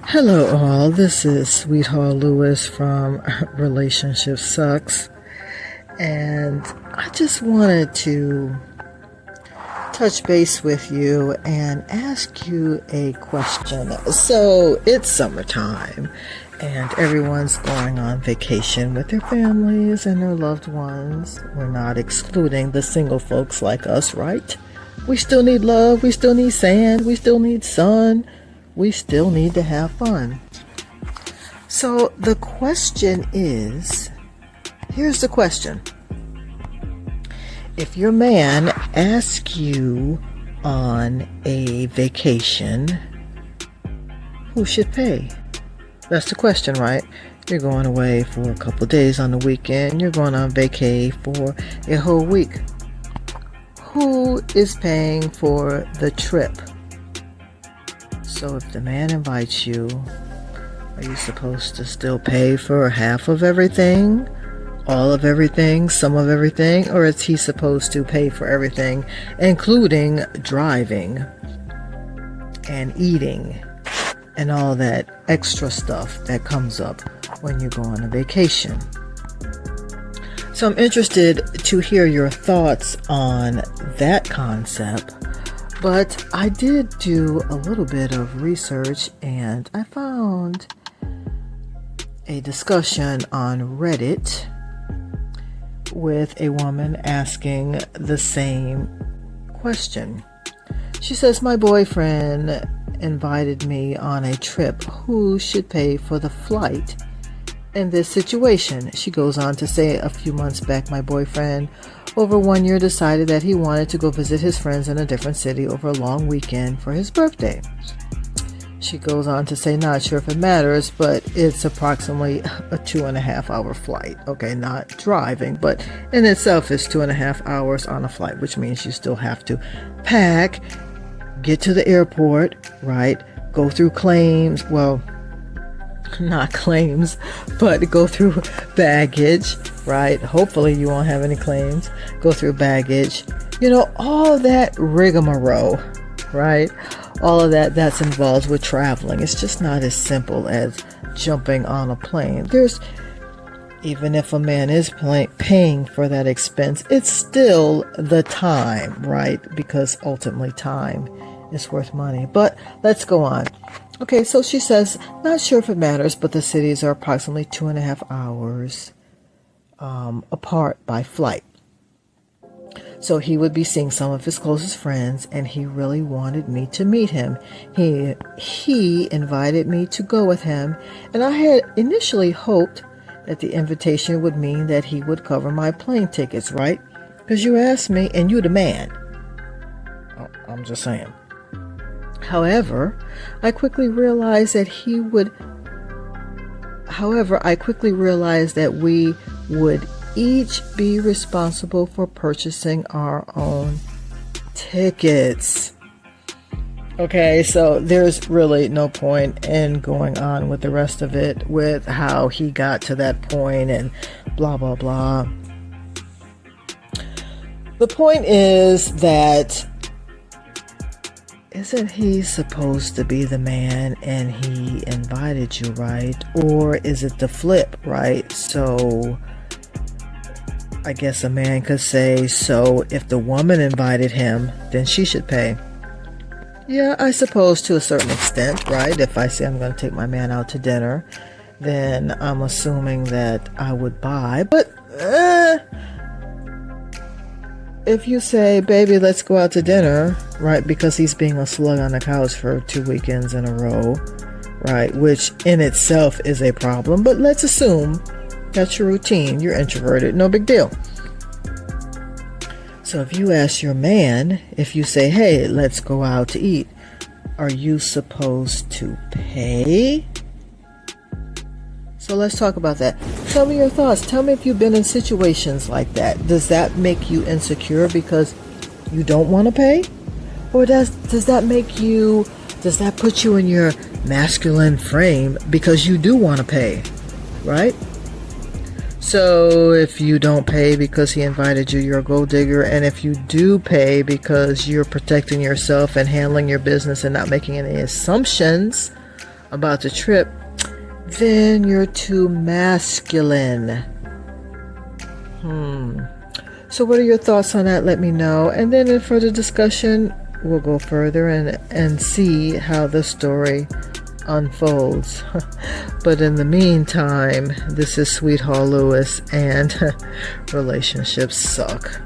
Hello, all. This is Sweetheart Lewis from Relationship Sucks, and I just wanted to touch base with you and ask you a question. So, it's summertime, and everyone's going on vacation with their families and their loved ones. We're not excluding the single folks like us, right? We still need love, we still need sand, we still need sun. We still need to have fun. So the question is, here's the question. If your man asks you on a vacation, who should pay? That's the question, right? You're going away for a couple of days on the weekend. You're going on vacay for a whole week. Who is paying for the trip? So if the man invites you, are you supposed to still pay for half of everything, all of everything, some of everything, or is he supposed to pay for everything, including driving and eating and all that extra stuff that comes up when you go on a vacation? So I'm interested to hear your thoughts on that concept. But I did do a little bit of research and I found a discussion on Reddit with a woman asking the same question. She says, my boyfriend invited me on a trip. Who should pay for the flight in this situation? She goes on to say, a few months back, my boyfriend over 1 year decided that he wanted to go visit his friends in a different city over a long weekend for his birthday. She goes on to say, not sure if it matters, but it's approximately a 2.5 hour flight. Okay, not driving, but in itself is 2.5 hours on a flight, which means you still have to pack, get to the airport, right? Go through claims. Well, not claims, but go through baggage, right? Hopefully you won't have any claims. Go through baggage, all that rigmarole, right? All of that's involved with traveling. It's just not as simple as jumping on a plane. Even if a man is paying for that expense, it's still the time, right? Because ultimately time is worth money. But let's go on. Okay, so she says, not sure if it matters, but the cities are approximately 2.5 hours apart by flight. So he would be seeing some of his closest friends, and he really wanted me to meet him. He invited me to go with him, and I had initially hoped that the invitation would mean that he would cover my plane tickets, right? Because you asked me, and you the man. I'm just saying. However, I quickly realized that we would each be responsible for purchasing our own tickets. Okay, so there's really no point in going on with the rest of it, with how he got to that point and blah, blah, blah. The point is that isn't he supposed to be the man and he invited you, right? Or is it the flip, right? So I guess a man could say, so if the woman invited him, then she should pay. Yeah, I suppose to a certain extent, right? If I say I'm going to take my man out to dinner, then I'm assuming that I would buy. But if you say, baby, let's go out to dinner, right, because he's being a slug on the couch for 2 weekends in a row, right, which in itself is a problem, but let's assume that's your routine. You're introverted, no big deal. So if you ask your man, if you say, hey, let's go out to eat, are you supposed to pay? So let's talk about that. Tell me your thoughts. Tell me if you've been in situations like that. Does that make you insecure because you don't want to pay? Or does that put you in your masculine frame because you do want to pay, right? So if you don't pay because he invited you, you're a gold digger. And if you do pay because you're protecting yourself and handling your business and not making any assumptions, about the trip, then you're too masculine. So what are your thoughts on that? Let me know. And then in further discussion, we'll go further and see how the story unfolds. But in the meantime, this is Sweetheart Lewis, and relationships suck.